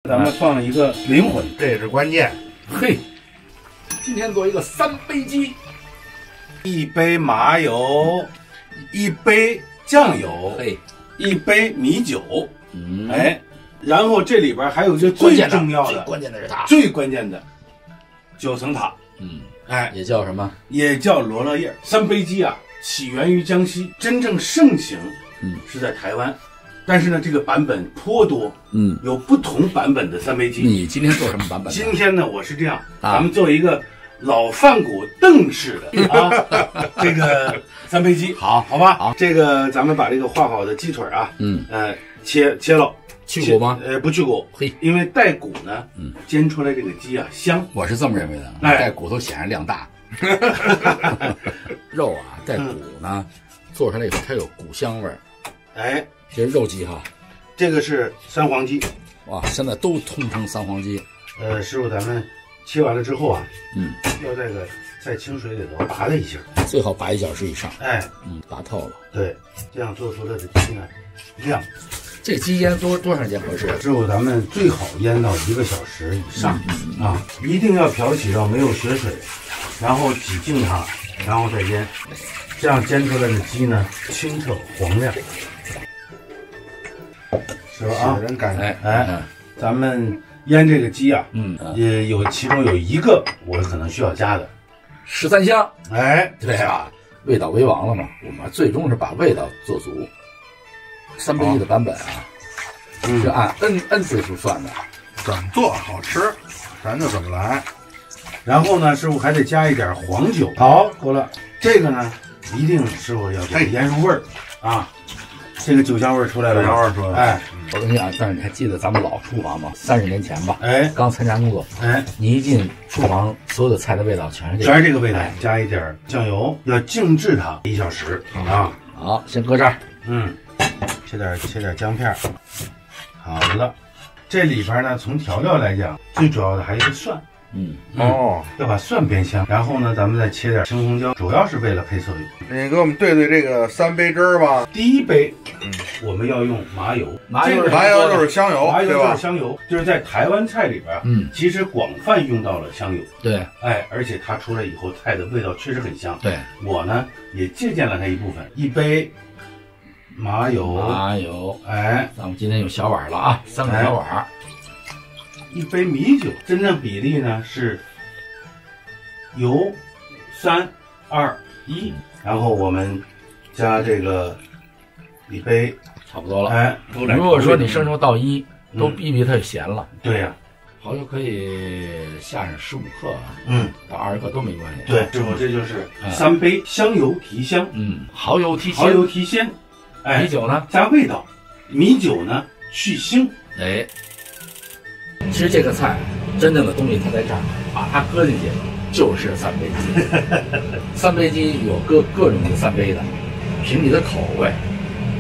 咱们放一个灵魂，这是关键。嘿，今天做一个3杯鸡，1杯麻油，1杯酱油，嘿，1杯米酒，哎，然后这里边还有一个最重要的、最关键的是它，最关键的9层塔，哎，也叫什么？也叫罗勒叶。3杯鸡啊，起源于江西，真正盛行，是在台湾。但是呢，这个版本颇多，有不同版本的3杯鸡。你今天做什么版本？今天呢，我是这样，咱们做一个老饭骨邓式的啊，这个3杯鸡，好吧？好，这个咱们把这个画好的鸡腿啊，切了，去骨吗？不去骨，嘿，因为带骨呢，煎出来这个鸡啊香。我是这么认为的，带骨头显然量大，肉啊带骨呢，做出来以后它有骨香味儿，哎。这是肉鸡哈，这个是三黄鸡，哇，现在都通称三黄鸡。师傅，咱们切完了之后啊，要在清水里头拔它一下，最好拔1小时以上。哎，拔透了。对，这样做出来的鸡呢亮。这鸡腌多长时间合适？师傅，咱们最好腌到1个小时以上啊，一定要漂洗到没有血水，然后挤净它，然后再腌，这样煎出来的鸡呢清澈黄亮。是吧？啊，人感觉咱们腌这个鸡啊，也其中有一个我可能需要加的13香。哎，对啊，味道为王了嘛，我们最终是把味道做足。3杯鸡的版本啊，是按 n 次数算的，怎么做好吃，咱就怎么来。然后呢，师傅还得加一点黄酒。好，够了。这个呢，一定师傅要给腌入味儿啊。这个酒香味出来了，酒香味出来了。哎，我跟你讲，但是你还记得咱们老厨房吗？30年前吧，哎，刚参加工作，哎，你一进厨房，所有的菜的味道全是这个味道，加一点酱油，要静置它1小时啊。好，先搁这儿，切点姜片，好了，这里边呢，从调料来讲，最主要的还有一个蒜。要把蒜煸香，然后呢，咱们再切点青红椒，主要是为了配色用。你给我们兑这个3杯汁儿吧。第1杯，我们要用麻油，麻油就是香油，麻油就是香油，就是在台湾菜里边，其实广泛用到了香油。对，哎，而且它出来以后，菜的味道确实很香。对，我呢也借鉴了它一部分，1杯麻油，哎，咱们今天用小碗了啊，3个小碗。1杯米酒，真正比例呢是油3、2、1，然后我们加这个1杯，差不多了。哎，如果说你生抽到1，都逼它就咸了。对呀，蚝油可以下上15克，到20克都没关系。对，师傅，这就是3杯香油提香，蚝油提鲜，哎，米酒呢加味道，米酒呢去腥，哎。其实这个菜真正的东西它在这儿，把它搁进去就是3杯鸡。3杯鸡有各种的3杯的，凭你的口味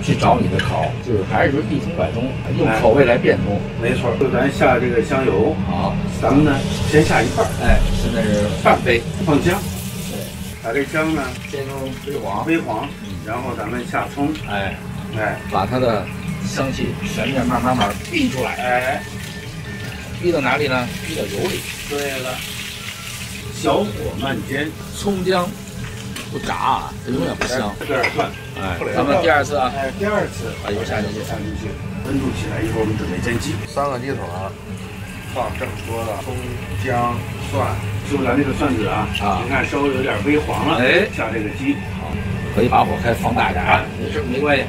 去找你的口，就是还是说一通百通，用口味来变通。没错，就咱下这个香油，好，咱们呢先下1半，哎，现在是半杯，放姜，对，把这姜呢先用微黄，然后咱们下葱，哎，把它的香气全面慢慢逼出来，哎。逼到哪里呢？逼到油里。对了，小火慢煎，葱姜不炸啊，它永远不香。搁点蒜，哎，咱们第2次啊，第2次把油下进去，温度起来以后，我们准备煎鸡。3个鸡腿，放正说的葱姜蒜，就咱这个蒜子啊，你看稍微有点微黄了，哎，下这个鸡，好，可以把火开放大点啊，没关系。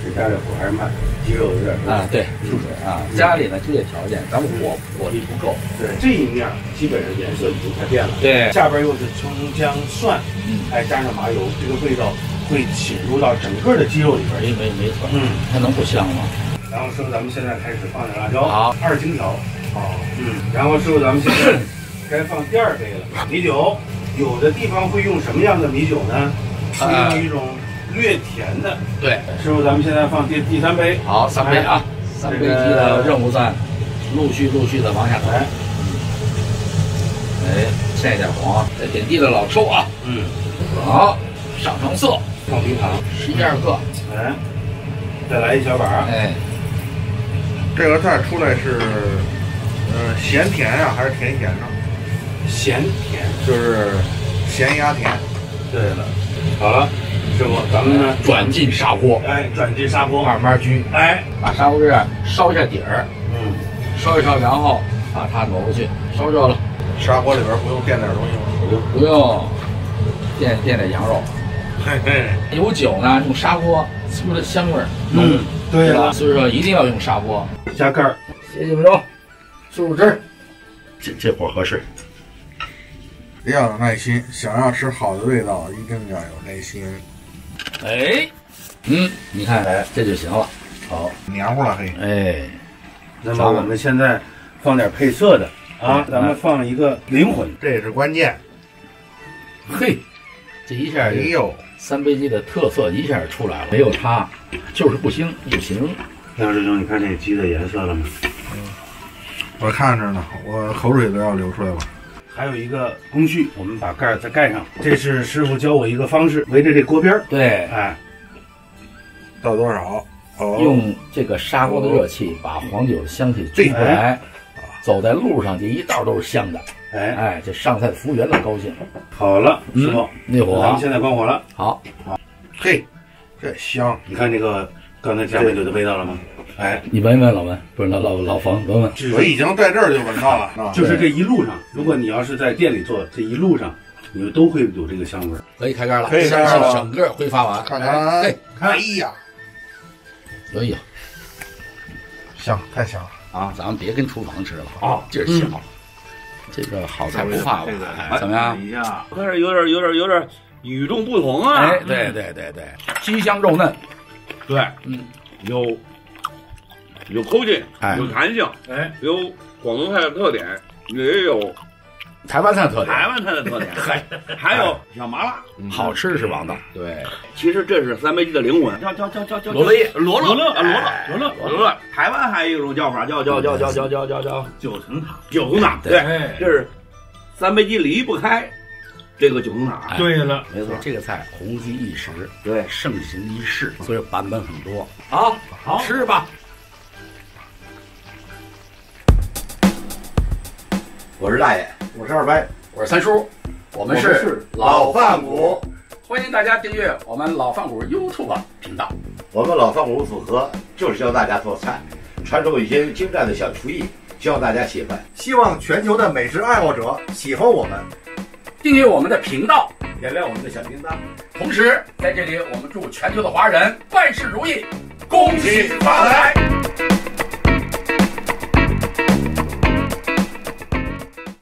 这家的火还是慢，鸡肉有点啊，对，出水啊。家里呢就业条件，咱们火力不够。对，这一面基本上颜色已经快变了。对，下边又是葱姜蒜，哎，加上麻油，这个味道会侵入到整个的鸡肉里边。没错，它能不香吗？然后师傅，咱们现在开始放点辣椒，好，2荆条，然后师傅，咱们现在该放第2杯了，米酒。有的地方会用什么样的米酒呢？用一种略甜的。对，师傅，咱们现在放第3杯。好，3杯啊，3杯鸡的任务在陆续的往下走。哎，欠一点黄，再点地的老抽啊。好，上成色，放冰糖11、2克。哎，再来1小碗。哎，这个菜出来是，咸甜呀，还是甜咸呢？咸甜，就是咸鸭甜。对了，好了，师傅，咱们呢转进砂锅，哎，转进砂锅，慢慢焗，哎，把砂锅这烧一下底儿，烧一烧，然后把它挪过去，烧热了。砂锅里边不用垫点东西吗？不用，垫点羊肉。嘿嘿，有酒呢，用砂锅出的香味儿。对了，所以说一定要用砂锅。加盖儿，歇几分钟，漱漱汁儿。这火合适。要有耐心，想要吃好的味道，一定要有耐心。哎，你看，这就行了。好，黏糊了嘿。哎，那么我们现在放点配色的啊，咱们放一个灵魂，这是关键。嘿，这一下，哎呦，三杯鸡的特色一下出来了，没有它就是不行。梁师兄，你看这鸡的颜色了吗？我看着呢，我口水都要流出来了。还有一个工序，我们把盖儿再盖上。这是师傅教我一个方式，围着这锅边儿，对，哎，倒多少？用这个砂锅的热气把黄酒的香气追回来。走在路上，这一道都是香的。哎，这上菜的服务员都高兴。好了，师傅，那火，咱们现在关火了。好，嘿，这香！你看这个刚才加美酒的味道了吗？哎，你闻一闻，老文，不是老冯，闻闻。我已经在这儿就闻到了，就是这一路上，如果你要是在店里做，这一路上你就都会有这个香味儿。可以开盖了，可以开盖了，整个挥发完。看看，哎呀，哎呀，香，太香了啊！咱们别跟厨房吃了啊，劲儿小。这个好菜不发完，怎么样？但是有点与众不同啊！哎，对，鸡香肉嫩，对，有口劲，有弹性，哎，有广东菜的特点，也有台湾菜的特点，还有小麻辣，好吃是王道。对，其实这是三杯鸡的灵魂，叫罗勒叶，罗勒。台湾还有一种叫法，叫九层塔，对，这是三杯鸡离不开这个九层塔。对了，没错，这个菜红极一时，对，盛行一世，所以版本很多。好，吃吧。我是大爷，我是二白，我是三叔，我们是老饭骨，欢迎大家订阅我们老饭骨 YouTube 频道。我们老饭骨组合就是教大家做菜，传授一些精湛的小厨艺，教大家喜欢。希望全球的美食爱好者喜欢我们，订阅我们的频道，点亮我们的小铃铛。同时在这里，我们祝全球的华人万事如意，恭喜发财。